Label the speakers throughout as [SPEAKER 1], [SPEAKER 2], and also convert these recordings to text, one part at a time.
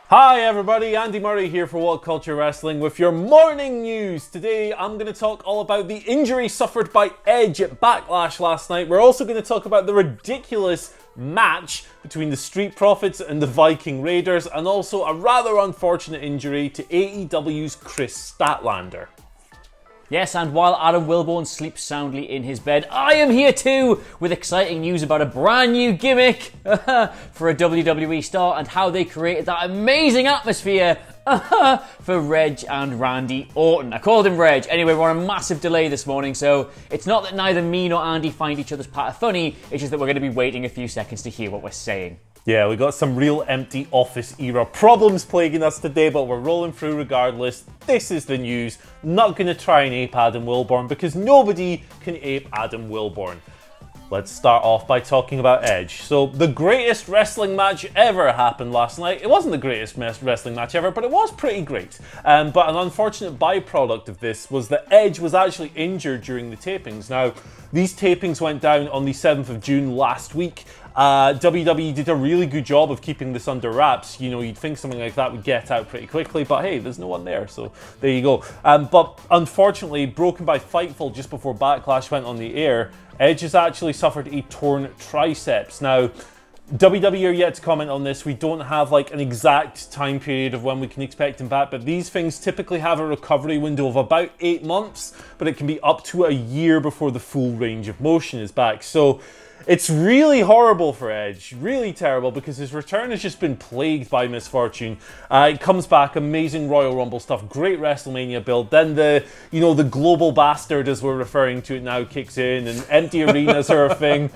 [SPEAKER 1] Hi everybody, Andy Murray here for WhatCulture Wrestling with your morning news. Today I'm going to talk all about the injury suffered by Edge at Backlash last night. We're also going to talk about the ridiculous match between the Street Profits and the Viking Raiders, and also a rather unfortunate injury to AEW's Kris Statlander.
[SPEAKER 2] Yes, and while Adam Wilborn sleeps soundly in his bed, I am here too with exciting news about a brand new gimmick for a WWE star and how they created that amazing atmosphere for Reg and Randy Orton. I called him Reg. Anyway, we're on a massive delay this morning, so it's not that neither me nor Andy find each other's patter funny, it's just that we're going to be waiting a few seconds to hear what we're saying.
[SPEAKER 1] Yeah, we got some real empty office era problems plaguing us today, but we're rolling through regardless. This is the news. Not going to try and ape Adam Wilborn because nobody can ape Adam Wilborn. Let's start off by talking about Edge. So, the greatest wrestling match ever happened last night. It wasn't the greatest wrestling match ever, but it was pretty great. But an unfortunate byproduct of this was that Edge was actually injured during the tapings. Now, these tapings went down on the 7th of June last week. WWE did a really good job of keeping this under wraps. You know, you'd think something like that would get out pretty quickly, but hey, there's no one there, so there you go. But unfortunately, broken by Fightful just before Backlash went on the air, Edge has actually suffered a torn triceps. Now, WWE are yet to comment on this. We don't have like an exact time period of when we can expect him back, but these things typically have a recovery window of about 8 months, but it can be up to a year before the full range of motion is back. So it's really horrible for Edge, really terrible, because his return has just been plagued by misfortune. It comes back, amazing Royal Rumble stuff, great WrestleMania build, then the global bastard, as we're referring to it now, kicks in, and empty arenas are a thing.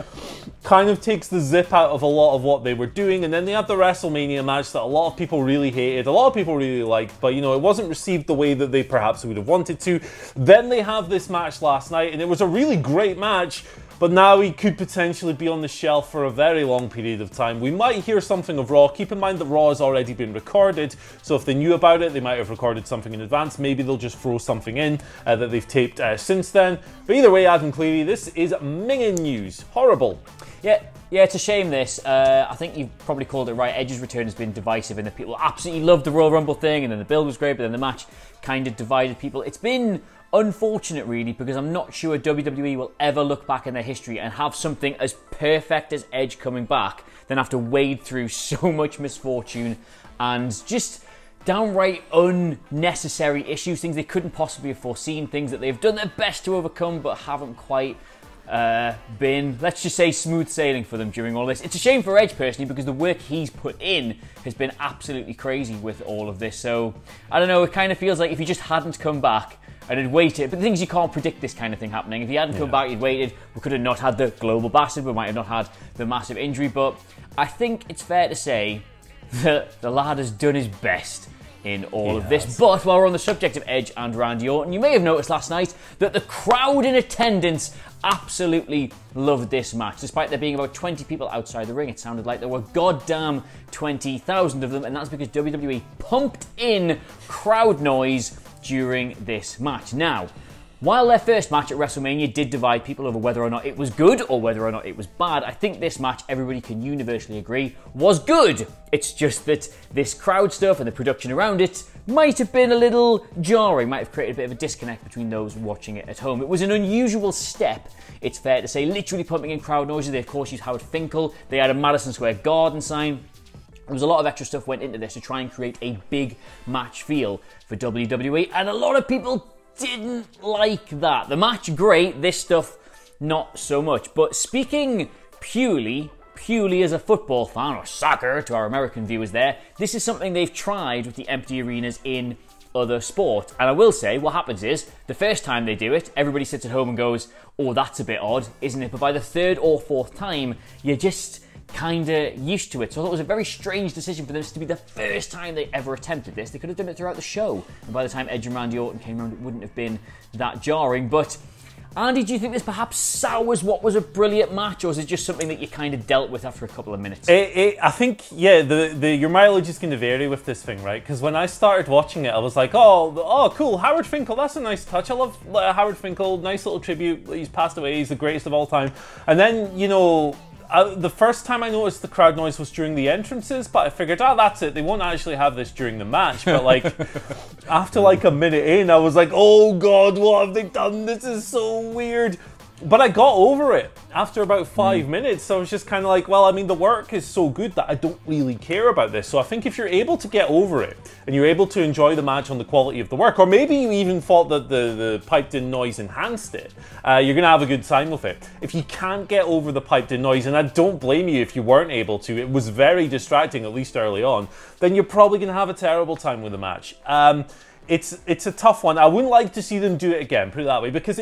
[SPEAKER 1] Kind of takes the zip out of a lot of what they were doing, and then they have the WrestleMania match that a lot of people really hated, a lot of people really liked, but it wasn't received the way that they perhaps would have wanted to. Then they have this match last night, and it was a really great match, but now he could potentially be on the shelf for a very long period of time. We might hear something of Raw. Keep in mind that Raw has already been recorded, so if they knew about it, they might have recorded something in advance. Maybe they'll just throw something in that they've taped since then. But either way, Adam Cleary, this is minging news. Horrible.
[SPEAKER 2] Yeah, it's a shame this. I think you've probably called it right. Edge's return has been divisive, and the people absolutely loved the Royal Rumble thing, and then the build was great, but then the match kind of divided people. It's been unfortunate, really, because I'm not sure WWE will ever look back in their history and have something as perfect as Edge coming back, then have to wade through so much misfortune and just downright unnecessary issues, things they couldn't possibly have foreseen, things that they've done their best to overcome but haven't quite been, let's just say, smooth sailing for them during all this. It's a shame for Edge personally, because the work he's put in has been absolutely crazy with all of this. So I don't know, it kind of feels like if he just hadn't come back and had waited, but the thing is, you can't predict this kind of thing happening. If he hadn't come back, he'd waited, we could have not had the global bastard, we might have not had the massive injury, but I think it's fair to say that the lad has done his best in all of this. But while we're on the subject of Edge and Randy Orton, you may have noticed last night that the crowd in attendance absolutely loved this match. Despite there being about 20 people outside the ring, it sounded like there were goddamn 20,000 of them, and that's because WWE pumped in crowd noise during this match. Now, while their first match at WrestleMania did divide people over whether or not it was good or whether or not it was bad, I think this match, everybody can universally agree, was good. It's just that this crowd stuff and the production around it might have been a little jarring, might have created a bit of a disconnect between those watching it at home. It was an unusual step, it's fair to say, literally pumping in crowd noises. They of course used Howard Finkel, they had a Madison Square Garden sign. There was a lot of extra stuff went into this to try and create a big match feel for WWE, and a lot of people didn't like that. The match, great, this stuff, not so much. But speaking purely as a football fan, or soccer to our American viewers there, this is something they've tried with the empty arenas in other sport. And I will say, what happens is, the first time they do it, everybody sits at home and goes, oh, that's a bit odd, isn't it? But by the third or fourth time, you're just kind of used to it. So I thought it was a very strange decision for this to be the first time they ever attempted this. They could have done it throughout the show, and by the time Edge and Randy Orton came around, it wouldn't have been that jarring. But Andy, do you think this perhaps sours what was a brilliant match, or is it just something that you kind of dealt with after a couple of minutes?
[SPEAKER 1] I think, yeah, your mileage is going to vary with this thing, right? Because when I started watching it, I was like, oh, cool, Howard Finkel, that's a nice touch. I love Howard Finkel, nice little tribute. He's passed away, he's the greatest of all time. And then, The first time I noticed the crowd noise was during the entrances, but I figured, that's it. They won't actually have this during the match. But like, after like a minute in, I was like, oh God, what have they done? This is so weird. But I got over it after about 5 minutes. So I was just kind of like, well, I mean, the work is so good that I don't really care about this. So I think if you're able to get over it and you're able to enjoy the match on the quality of the work, or maybe you even thought that the piped-in noise enhanced it, you're going to have a good time with it. If you can't get over the piped-in noise, and I don't blame you if you weren't able to, it was very distracting, at least early on, then you're probably going to have a terrible time with the match. It's a tough one. I wouldn't like to see them do it again, put it that way, because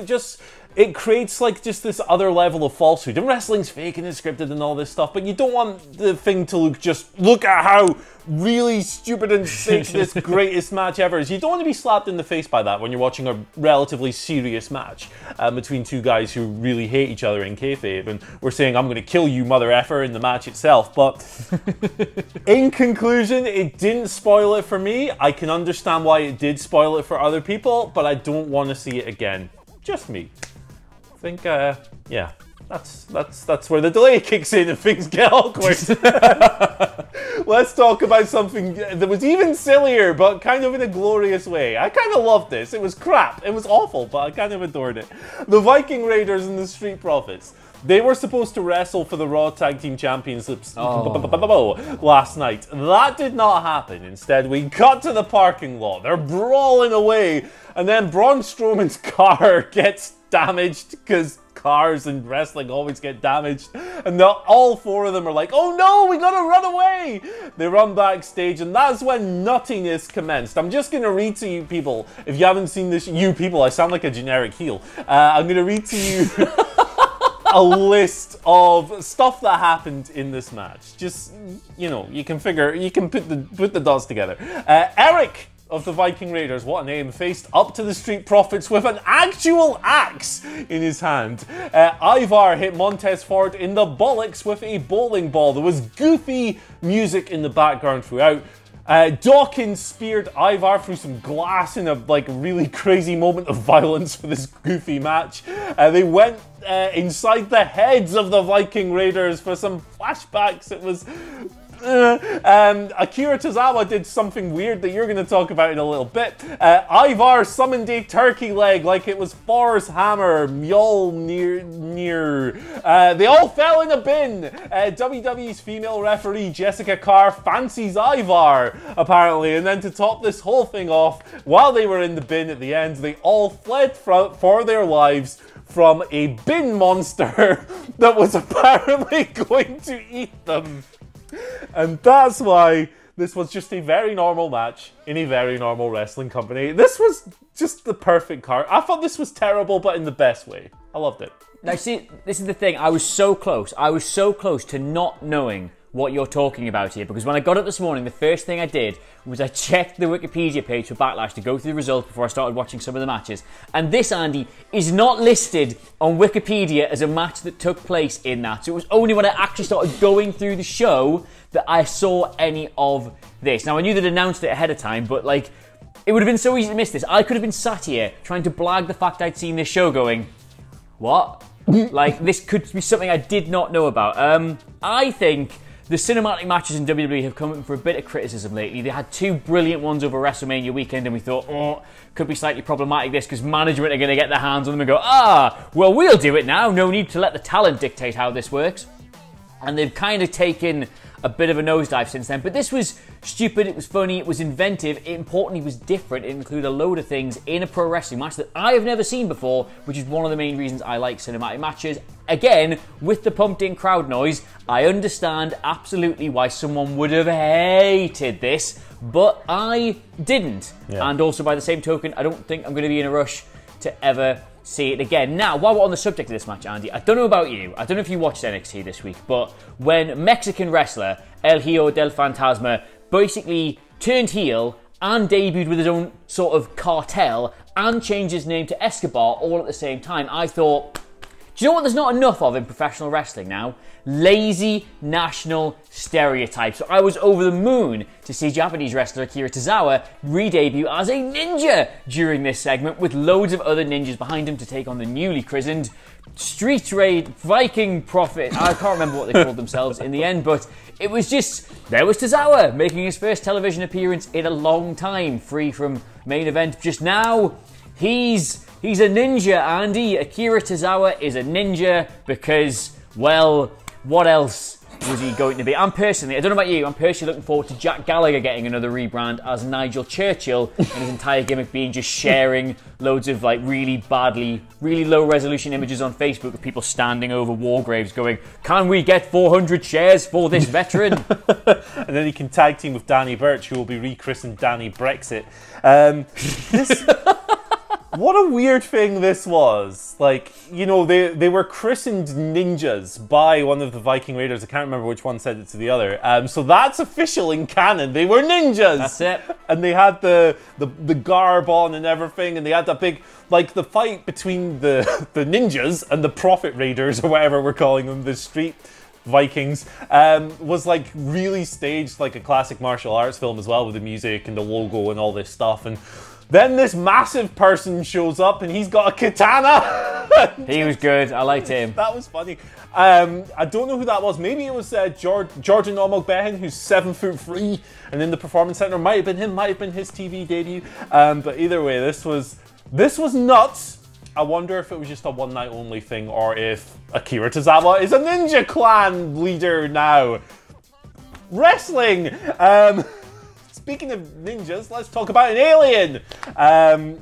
[SPEAKER 1] it creates like just this other level of falsehood. And wrestling's fake and it's scripted and all this stuff, but you don't want the thing to look at how really stupid and sick this greatest match ever is. You don't want to be slapped in the face by that when you're watching a relatively serious match between two guys who really hate each other in kayfabe, and we're saying, I'm going to kill you, mother effer, in the match itself. But in conclusion, it didn't spoil it for me. I can understand why it did spoil it for other people, but I don't want to see it again. Just me. I think, yeah, that's where the delay kicks in and things get awkward. Let's talk about something that was even sillier, but kind of in a glorious way. I kind of loved this. It was crap. It was awful, but I kind of adored it. The Viking Raiders and the Street Profits. They were supposed to wrestle for the Raw Tag Team Championships last night. That did not happen. Instead, we cut to the parking lot. They're brawling away, and then Braun Strowman's car gets damaged, because cars and wrestling always get damaged, and all four of them are like, oh no, we gotta run away. They run backstage, and that's when nuttiness commenced. I'm just gonna read to you people, if you haven't seen this, you people, I sound like a generic heel. I'm gonna read to you a list of stuff that happened in this match. Just, you know, you can put the dots together. Eric of the Viking Raiders, what a name, faced up to the Street Profits with an actual axe in his hand. Ivar hit Montez Ford in the bollocks with a bowling ball. There was goofy music in the background throughout. Dawkins speared Ivar through some glass in a really crazy moment of violence for this goofy match. They went inside the heads of the Viking Raiders for some flashbacks. It was... Akira Tozawa did something weird that you're going to talk about in a little bit. Ivar summoned a turkey leg like it was Thor's hammer. Mjolnir. They all fell in a bin. WWE's female referee Jessica Carr fancies Ivar, apparently. And then to top this whole thing off, while they were in the bin at the end, they all fled for their lives from a bin monster that was apparently going to eat them. And that's why this was just a very normal match in a very normal wrestling company. This was just the perfect card. I thought this was terrible, but in the best way. I loved it.
[SPEAKER 2] Now, see, this is the thing. I was so close. I was so close to not knowing what you're talking about here, because when I got up this morning, the first thing I did was I checked the Wikipedia page for Backlash to go through the results before I started watching some of the matches. And this, Andy, is not listed on Wikipedia as a match that took place in that. So it was only when I actually started going through the show that I saw any of this. Now, I knew they'd announced it ahead of time, but it would have been so easy to miss this. I could have been sat here trying to blag the fact I'd seen this show going, what? This could be something I did not know about. I think the cinematic matches in WWE have come in for a bit of criticism lately. They had two brilliant ones over WrestleMania weekend, and we thought, could be slightly problematic this, because management are going to get their hands on them and go, well, we'll do it now. No need to let the talent dictate how this works. And they've kind of taken a bit of a nosedive since then. But this was stupid, it was funny, it was inventive, it importantly was different. It included a load of things in a pro wrestling match that I have never seen before, which is one of the main reasons I like cinematic matches. Again, with the pumped in crowd noise, I understand absolutely why someone would have hated this, but I didn't. Yeah. And also by the same token, I don't think I'm going to be in a rush to ever see it again. Now, while we're on the subject of this match, Andy, I don't know about you, I don't know if you watched NXT this week, but when Mexican wrestler El Hijo del Fantasma basically turned heel and debuted with his own sort of cartel and changed his name to Escobar all at the same time, I thought, Do you know what there's not enough of in professional wrestling now? Lazy national stereotypes. So I was over the moon to see Japanese wrestler Akira Tozawa re-debut as a ninja during this segment, with loads of other ninjas behind him to take on the newly christened Street Raid Viking Prophet. I can't remember what they called themselves in the end, but it was just, there was Tozawa making his first television appearance in a long time, free from main event. Just now, he's a ninja, Andy. Akira Tozawa is a ninja because, well, what else was he going to be? I don't know about you, I'm personally looking forward to Jack Gallagher getting another rebrand as Nigel Churchill and his entire gimmick being just sharing loads of like really low resolution images on Facebook of people standing over war graves going, can we get 400 shares for this veteran?
[SPEAKER 1] And then he can tag team with Danny Birch, who will be rechristened Danny Brexit. What a weird thing this was. Like, you know, they were christened ninjas by one of the Viking Raiders. I can't remember which one said it to the other. So that's official in canon. They were ninjas.
[SPEAKER 2] That's it.
[SPEAKER 1] And they had the garb on and everything. And they had that big, like, the fight between the ninjas and the Prophet Raiders, or whatever we're calling them, the street Vikings, was like really staged like a classic martial arts film as well, with the music and the logo and all this stuff. And then this massive person shows up and he's got a katana.
[SPEAKER 2] He was good. I liked him.
[SPEAKER 1] That was funny. I don't know who that was. Maybe it was Jordan Omogbehin, who's 7'3", and in the Performance Center. Might have been him. Might have been his TV debut. But either way, this was nuts. I wonder if it was just a one night only thing, or if Akira Tozawa is a ninja clan leader now. Wrestling. Speaking of ninjas, let's talk about an alien.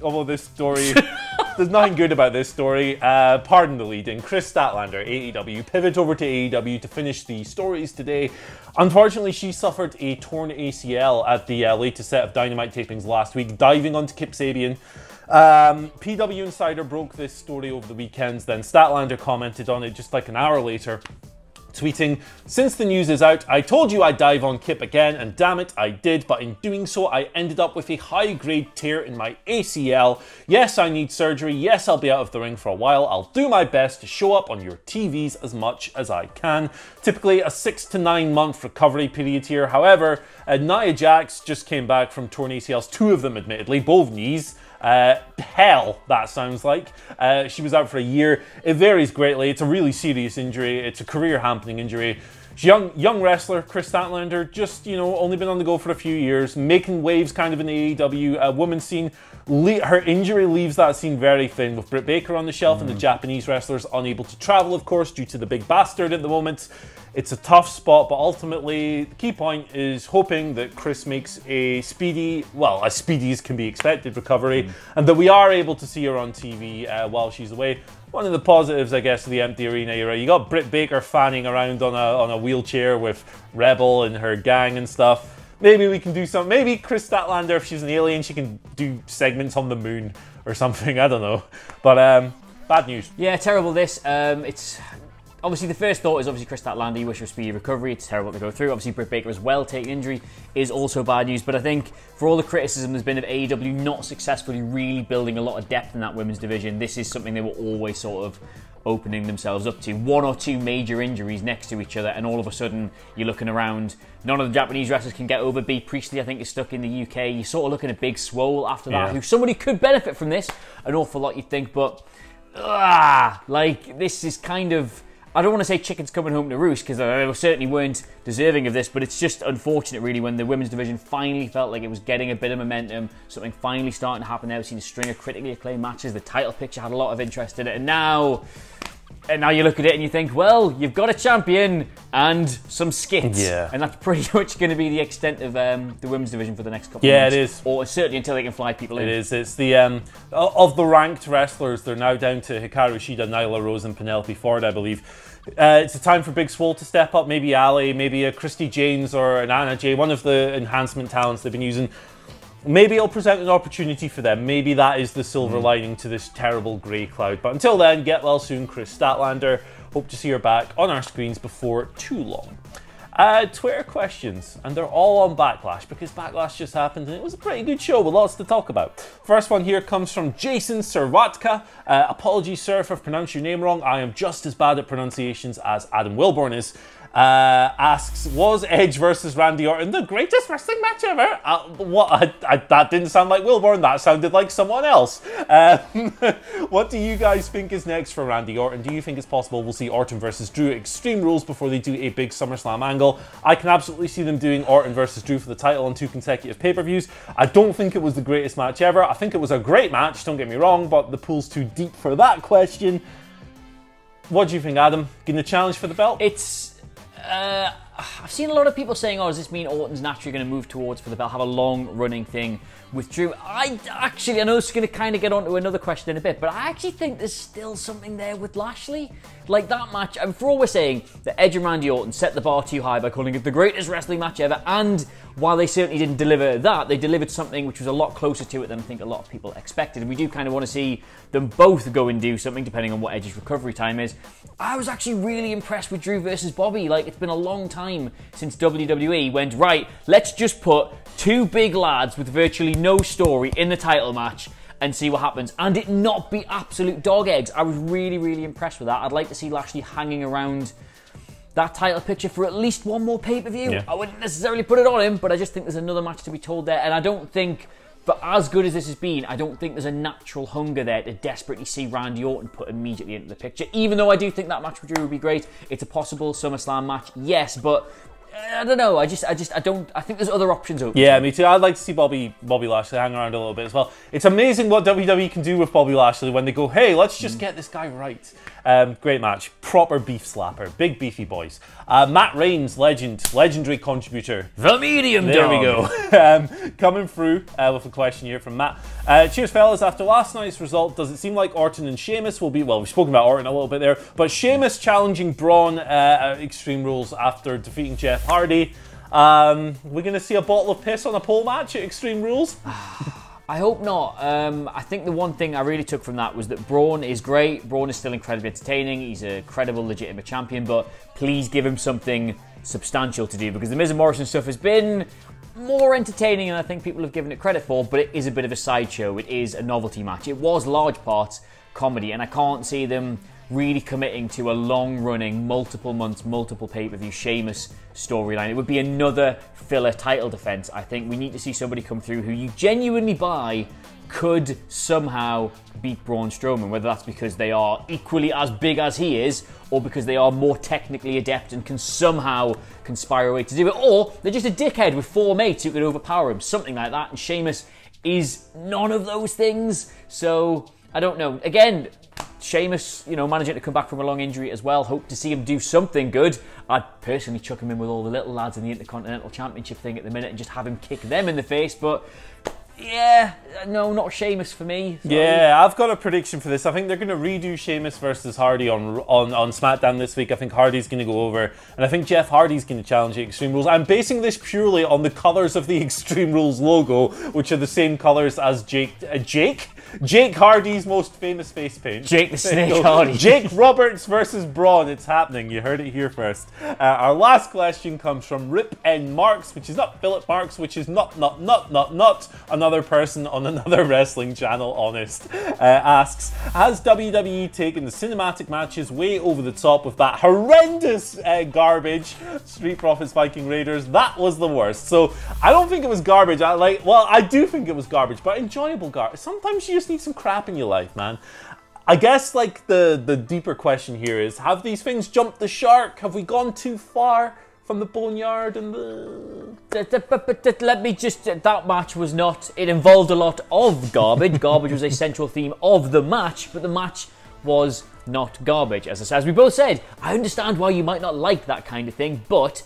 [SPEAKER 1] Although this story, there's nothing good about this story. Pardon the lead-in. Kris Statlander, AEW, pivot over to AEW to finish the stories today. Unfortunately, she suffered a torn ACL at the latest set of Dynamite tapings last week, diving onto Kip Sabian. PW Insider broke this story over the weekend, then Statlander commented on it just like an hour later, tweeting, "Since the news is out, I told you I'd dive on Kip again, and damn it, I did, but in doing so, I ended up with a high-grade tear in my ACL. Yes, I need surgery. Yes, I'll be out of the ring for a while. I'll do my best to show up on your TVs as much as I can." Typically a 6 to 9 month recovery period here. However, Nia Jax just came back from torn ACLs, 2 of them admittedly, both knees. Hell, that sounds like. She was out for a year. It varies greatly. It's a really serious injury. It's a career-hampering injury. She's young wrestler, Kris Statlander, just, you know, only been on the go for a few years, making waves kind of in the AEW women's scene. Her injury leaves that scene very thin, with Britt Baker on the shelf and the Japanese wrestlers unable to travel, of course, due to the big bastard at the moment. It's a tough spot, but ultimately, the key point is hoping that Kris makes a speedy, well, as speedy as can be expected, recovery, and that we are able to see her on TV while she's away. One of the positives, I guess, of the empty arena era, you got Britt Baker fanning around on a wheelchair with Rebel and her gang and stuff. Maybe we can do something. Maybe Kris Statlander, if she's an alien, she can do segments on the moon or something. I don't know. But bad news.
[SPEAKER 2] Yeah, terrible this. It's obviously the first thought is obviously Kris Statlander, you wish her a speedy recovery. It's terrible to go through. Obviously Britt Baker as well taking injury is also bad news. But I think for all the criticism there's been of AEW not successfully really building a lot of depth in that women's division, this is something they were always sort of opening themselves up to. 1 or 2 major injuries next to each other, and all of a sudden you're looking around. None of the Japanese wrestlers can get over. Bea Priestley, I think, is stuck in the UK. You're sort of looking at Big Swole after that, who somebody could benefit from this an awful lot, you'd think, but like, this is kind of, I don't want to say chickens coming home to roost, because they certainly weren't deserving of this, but it's just unfortunate, really, when the women's division finally felt like it was getting a bit of momentum, something finally starting to happen there. We've seen a string of critically acclaimed matches. The title picture had a lot of interest in it, and now you look at it and you think, well, you've got a champion and some skits. Yeah. And that's pretty much going to be the extent of the women's division for the next couple of months. Yeah, it is. Or certainly until they can fly people in.
[SPEAKER 1] It is. It's the, of the ranked wrestlers, they're now down to Hikaru Shida, Nyla Rose and Penelope Ford, I believe. It's a time for Big Swole to step up. Maybe Ali, maybe a Christy James or an Anna Jay, one of the enhancement talents they've been using. Maybe it'll present an opportunity for them. Maybe that is the silver lining to this terrible grey cloud. But until then, get well soon, Kris Statlander. Hope to see her back on our screens before too long. Twitter questions, and they're all on Backlash because Backlash just happened and it was a pretty good show with lots to talk about. First one here comes from Jason Serwatka. Apologies, sir, if I've pronounced your name wrong. I am just as bad at pronunciations as Adam Wilborn is. Asks, was Edge versus Randy Orton the greatest wrestling match ever? That didn't sound like Wilborn, that sounded like someone else. What do you guys think is next for Randy Orton? Do you think it's possible we'll see Orton versus Drew at Extreme Rules before they do a big SummerSlam angle? I can absolutely see them doing Orton versus Drew for the title on 2 consecutive pay-per-views. I don't think it was the greatest match ever. I think it was a great match, don't get me wrong, but the pool's too deep for that question. What do you think, Adam? Getting a challenge for the belt?
[SPEAKER 2] I've seen a lot of people saying, oh, does this mean Orton's naturally going to move towards for the belt, have a long-running thing with Drew? I know it's going to kind of get onto another question in a bit, but I actually think there's still something there with Lashley. Like that match, and for all we're saying, that Edge and Randy Orton set the bar too high by calling it the greatest wrestling match ever, and while they certainly didn't deliver that, they delivered something which was a lot closer to it than I think a lot of people expected. And we do kind of want to see them both go and do something, depending on what Edge's recovery time is. I was actually really impressed with Drew versus Bobby. Like, it's been a long time since WWE went, right, let's just put 2 big lads with virtually no story in the title match and see what happens, and it not be absolute dog eggs. I was really, really impressed with that. I'd like to see Lashley hanging around that title picture for at least one more pay-per-view. Yeah. I wouldn't necessarily put it on him, but I just think there's another match to be told there, and I don't think, for as good as this has been, I don't think there's a natural hunger there to desperately see Randy Orton put immediately into the picture. Even though I do think that match with Drew would be great, it's a possible SummerSlam match, yes, but I don't know. I think there's other options open.
[SPEAKER 1] Yeah, me too. I'd like to see Bobby Lashley hang around a little bit as well. It's amazing what WWE can do with Bobby Lashley when they go, hey, let's just get this guy right. Great match. Proper beef slapper. Big beefy boys. Matt Reigns, legendary contributor.
[SPEAKER 2] The medium
[SPEAKER 1] There
[SPEAKER 2] dog.
[SPEAKER 1] we go. Coming through with a question here from Matt. Cheers, fellas. After last night's result, does it seem like Orton and Sheamus will be, well, we've spoken about Orton a little bit there, but Sheamus challenging Braun at Extreme Rules after defeating Jeff Hardy. We're going to see a bottle of piss on a pole match at Extreme Rules?
[SPEAKER 2] I hope not. I think the one thing I really took from that was that Braun is great. Braun is still incredibly entertaining. He's a credible, legitimate champion, but please give him something substantial to do, because the Miz and Morrison stuff has been more entertaining than I think people have given it credit for, but it is a bit of a sideshow. It is a novelty match. It was large parts comedy, and I can't see them really committing to a long-running, multiple months, multiple pay-per-view Sheamus storyline. It would be another filler title defense. I think we need to see somebody come through who you genuinely buy could somehow beat Braun Strowman, whether that's because they are equally as big as he is, or because they are more technically adept and can somehow conspire a way to do it, or they're just a dickhead with 4 mates who could overpower him, something like that, and Sheamus is none of those things, so I don't know. Again, Sheamus, managing to come back from a long injury as well. Hope to see him do something good. I'd personally chuck him in with all the little lads in the Intercontinental Championship thing at the minute and just have him kick them in the face, but yeah, no, not Sheamus for me. Sorry.
[SPEAKER 1] Yeah, I've got a prediction for this. I think they're going to redo Sheamus versus Hardy on SmackDown this week. I think Hardy's going to go over, and I think Jeff Hardy's going to challenge the Extreme Rules. I'm basing this purely on the colours of the Extreme Rules logo, which are the same colours as Jake Hardy's most famous face paint.
[SPEAKER 2] Jake the Snake Hardy.
[SPEAKER 1] Jake Roberts versus Braun. It's happening. You heard it here first. Our last question comes from Rip N. Marks, which is not Philip Marks, which is not another person on another wrestling channel, honest. Asks, has WWE taken the cinematic matches way over the top with that horrendous garbage? Street Profits, Viking Raiders, that was the worst. So I don't think it was garbage. I do think it was garbage, but enjoyable garbage. Sometimes you just need some crap in your life, man. I guess like the deeper question here is, have these things jumped the shark? Have we gone too far from the boneyard and the...
[SPEAKER 2] Let me just... That match was not... It involved a lot of garbage. Garbage was a central theme of the match, but the match was not garbage. As we both said, I understand why you might not like that kind of thing, but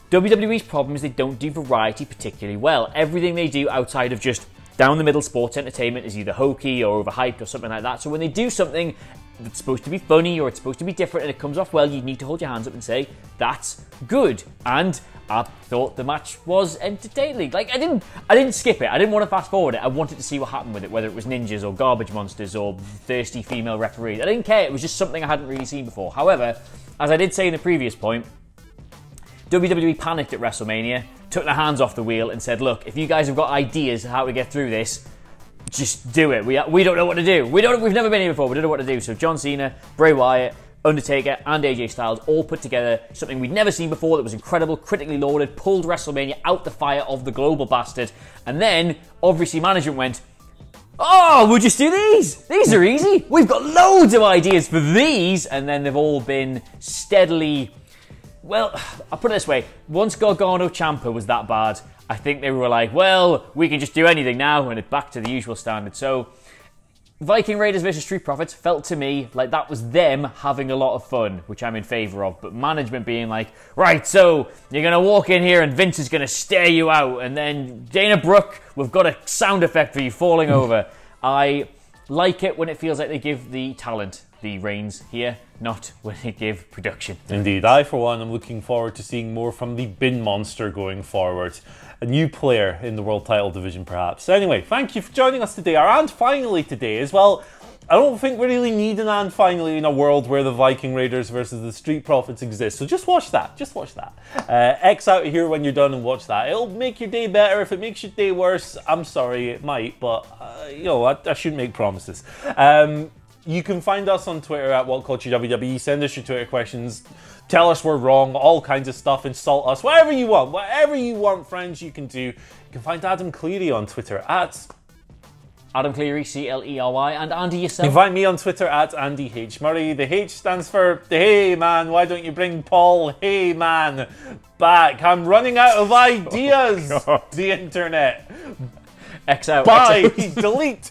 [SPEAKER 2] WWE's problem is they don't do variety particularly well. Everything they do outside of just down the middle sports entertainment is either hokey or overhyped or something like that. So when they do something that's supposed to be funny or it's supposed to be different and it comes off well, you need to hold your hands up and say, that's good. And I thought the match was entertaining. Like, I didn't skip it. I didn't want to fast forward it. I wanted to see what happened with it, whether it was ninjas or garbage monsters or thirsty female referees. I didn't care. It was just something I hadn't really seen before. However, as I did say in the previous point, WWE panicked at WrestleMania, took their hands off the wheel and said, look, if you guys have got ideas how to get through this, just do it. We don't know what to do. We've never been here before. We don't know what to do. So John Cena, Bray Wyatt, Undertaker and AJ Styles all put together something we'd never seen before that was incredible, critically lauded, pulled WrestleMania out the fire of the global bastard. And then, obviously, management went, oh, we'll just do these. These are easy. We've got loads of ideas for these. And then they've all been steadily... Well, I'll put it this way. Once Gargano Ciampa was that bad, I think they were like, well, we can just do anything now, and it's back to the usual standard. So, Viking Raiders versus Street Profits felt to me like that was them having a lot of fun, which I'm in favour of, but management being like, right, so you're going to walk in here and Vince is going to stare you out, and then Dana Brooke, we've got a sound effect for you falling over. I like it when it feels like they give the talent the reins here, not when they give production.
[SPEAKER 1] Indeed. I, for one, am looking forward to seeing more from the bin monster going forward. A new player in the world title division, perhaps. Anyway, thank you for joining us today. Our and finally today as well. I don't think we really need an and finally in a world where the Viking Raiders versus the Street Profits exist. So just watch that. Just watch that. X out of here when you're done and watch that. It'll make your day better. If it makes your day worse, I'm sorry, it might. But, you know, I shouldn't make promises. You can find us on Twitter at WhatCulture WWE. Send us your Twitter questions. Tell us we're wrong. All kinds of stuff. Insult us. Whatever you want. Whatever you want, friends, you can do. You can find Adam Cleary on Twitter at
[SPEAKER 2] Adam Cleary, C-L-E-R-Y, and Andy yourself.
[SPEAKER 1] You can find me on Twitter at Andy H. Murray. The H stands for Hey Man. Why don't you bring Paul Hey Man back? I'm running out of ideas.
[SPEAKER 2] Oh,
[SPEAKER 1] the internet.
[SPEAKER 2] X out.
[SPEAKER 1] Bye.
[SPEAKER 2] X out.
[SPEAKER 1] Delete.